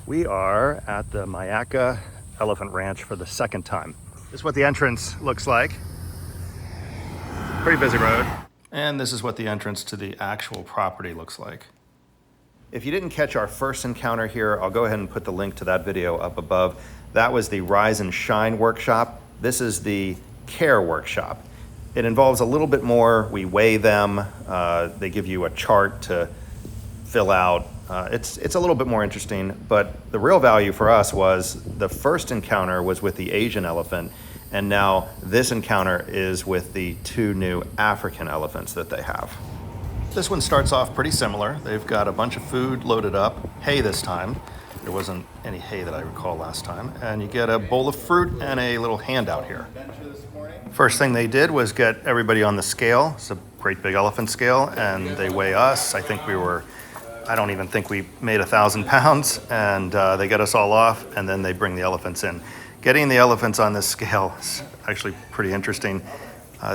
We are at the Myakka Elephant Ranch for the second time. This is what the entrance looks like. Pretty busy road. And this is what the entrance to the actual property looks like. If you didn't catch our first encounter here, I'll go ahead and put the link to that video up above. That was the Rise and Shine workshop. This is the Care workshop. It involves a little bit more. We weigh them. They give you a chart to fill out. It's a little bit more interesting, but the real value for us was the first encounter was with the Asian elephant, and now this encounter is with the two new African elephants that they have. This one starts off pretty similar. They've got a bunch of food loaded up, hay this time. There wasn't any hay that I recall last time. And you get a bowl of fruit and a little handout here. First thing they did was get everybody on the scale. It's a great big elephant scale, and they weigh us. I don't even think we made 1,000 pounds, and they get us all off, and then they bring the elephants in. Getting the elephants on this scale is actually pretty interesting.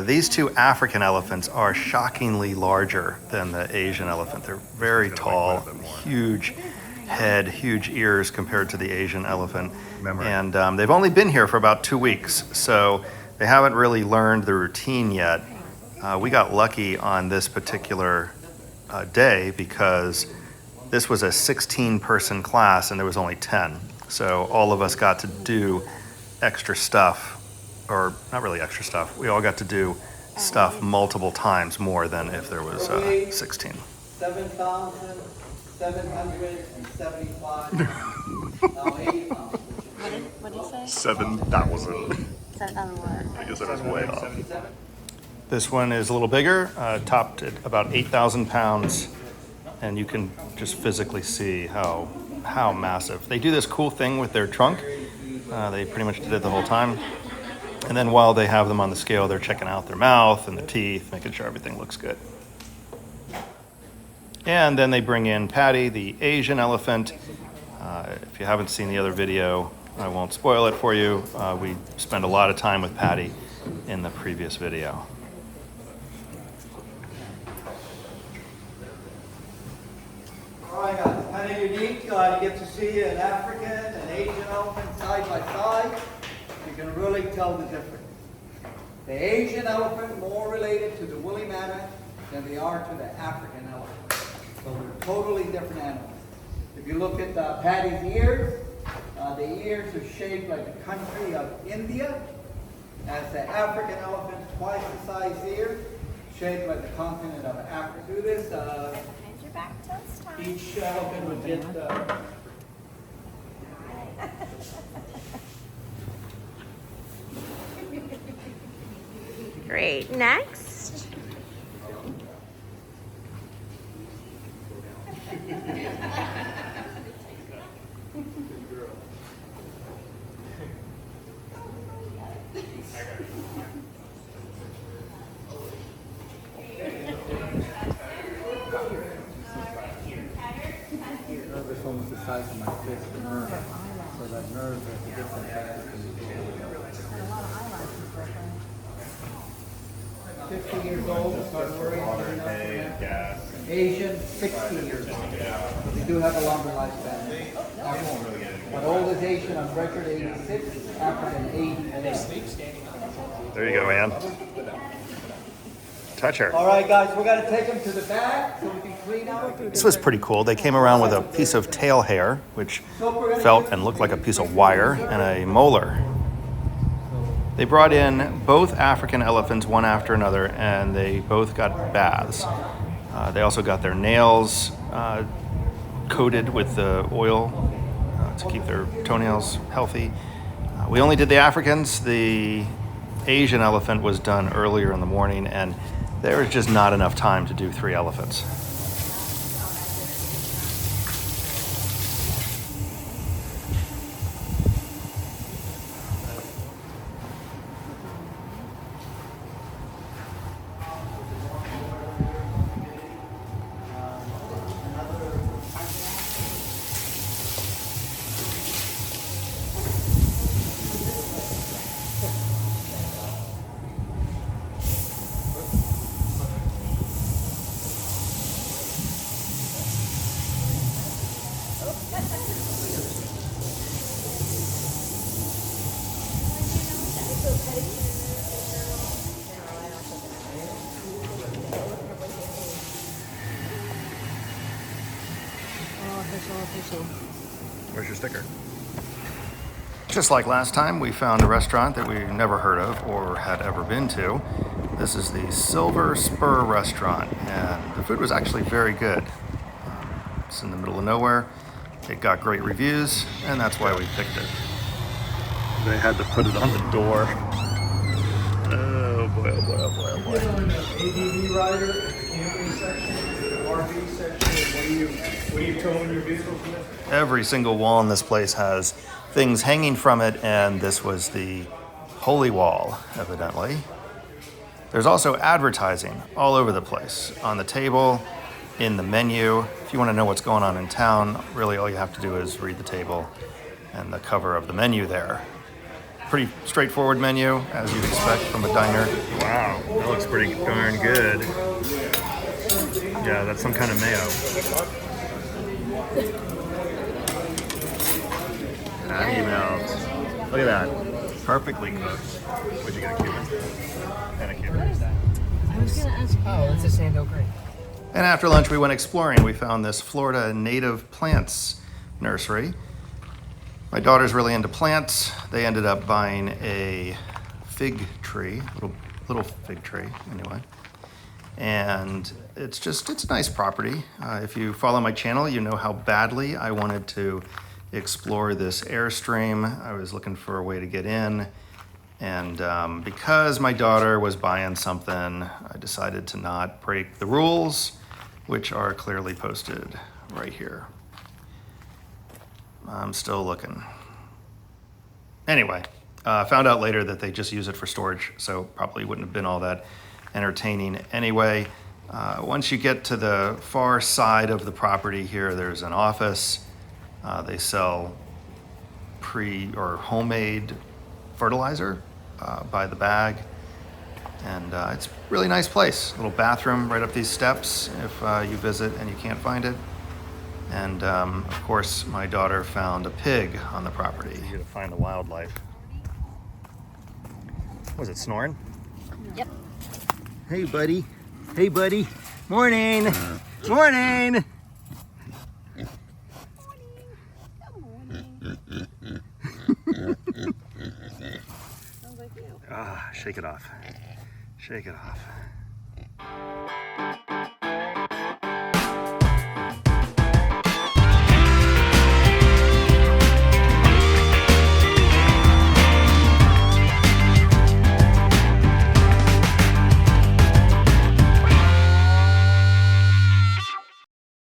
These two African elephants are shockingly larger than the Asian elephant. They're very tall, huge head, huge ears compared to the Asian elephant. And they've only been here for about 2 weeks, so they haven't really learned the routine yet. We got lucky on this particular day because this was a 16-person class and there was only 10. So all of us got to do extra stuff, or not really extra stuff. We all got to do stuff multiple times more than if there was 16. 7,775. What did you say? 7,000. 7,000 what? I guess I was way off. This one is a little bigger, topped at about 8,000 pounds, and you can just physically see how massive. They do this cool thing with their trunk. They pretty much did it the whole time. And then while they have them on the scale, they're checking out their mouth and the teeth, making sure everything looks good. And then they bring in Patty, the Asian elephant. If you haven't seen the other video, I won't spoil it for you. We spend a lot of time with Patty in the previous video. All right, guys, kind of unique. You get to see an African and Asian elephant side by side. You can really tell the difference. The Asian elephant more related to the woolly mammoth than they are to the African elephant. So they're totally different animals. If you look at Patty's ears, the ears are shaped like the country of India, as the African elephant, twice the size ears, shaped like the continent of Africa. Do this. Your back toes tied. Each elephant would get. Great. Next. It's almost the size of my fist, the nerve. So that nerve gets infected. 50 years old, start worrying. Asian, 60 years old. But they do have a longer lifespan. But oldest Asian on record, 86, African, 88. There you go, Ann. Touch her. All right, guys, we're going to take them to the back so we can clean out. This was pretty cool. They came around with a piece of tail hair, which felt and looked like a piece of wire, and a molar. They brought in both African elephants, one after another, and they both got baths. They also got their nails coated with the oil to keep their toenails healthy. We only did the Africans. The Asian elephant was done earlier in the morning, and there was just not enough time to do 3 elephants. Where's your sticker? Just like last time, we found a restaurant that we never heard of or had ever been to. This is the Silver Spur restaurant, and the food was actually very good. It's in the middle of nowhere. It got great reviews, and that's why we picked it. They had to put it on the door. Oh boy, oh boy, oh boy, oh boy. You know, in the ADV rider, the camping section, the RV section, what are you towing your vehicles with? Every single wall in this place has things hanging from it, and this was the holy wall, evidently. There's also advertising all over the place, on the table, in the menu. If you want to know what's going on in town, really all you have to do is read the table and the cover of the menu there. Pretty straightforward menu, as you'd expect from a diner. Wow, that looks pretty darn good. Yeah, that's some kind of mayo. Patty melt. Look at that. Perfectly cooked. What'd you get, a Cuban? And a Cuban. I was gonna ask you. Oh, it's a Sando grape. And after lunch, we went exploring. We found this Florida native plants nursery. My daughter's really into plants. They ended up buying a fig tree, little fig tree, anyway. And it's a nice property. If you follow my channel, you know how badly I wanted to explore this Airstream. I was looking for a way to get in. And because my daughter was buying something, I decided to not break the rules, which are clearly posted right here. I'm still looking. Anyway, found out later that they just use it for storage, so probably wouldn't have been all that entertaining anyway. Once you get to the far side of the property here, there's an office. They sell homemade fertilizer by the bag. And it's a really nice place. Little bathroom right up these steps if you visit and you can't find it. And of course, my daughter found a pig on the property. You gotta find the wildlife. Was it snoring? Yep. Hey, buddy. Hey, buddy. Morning. Morning. Ah, shake it off. Shake it off.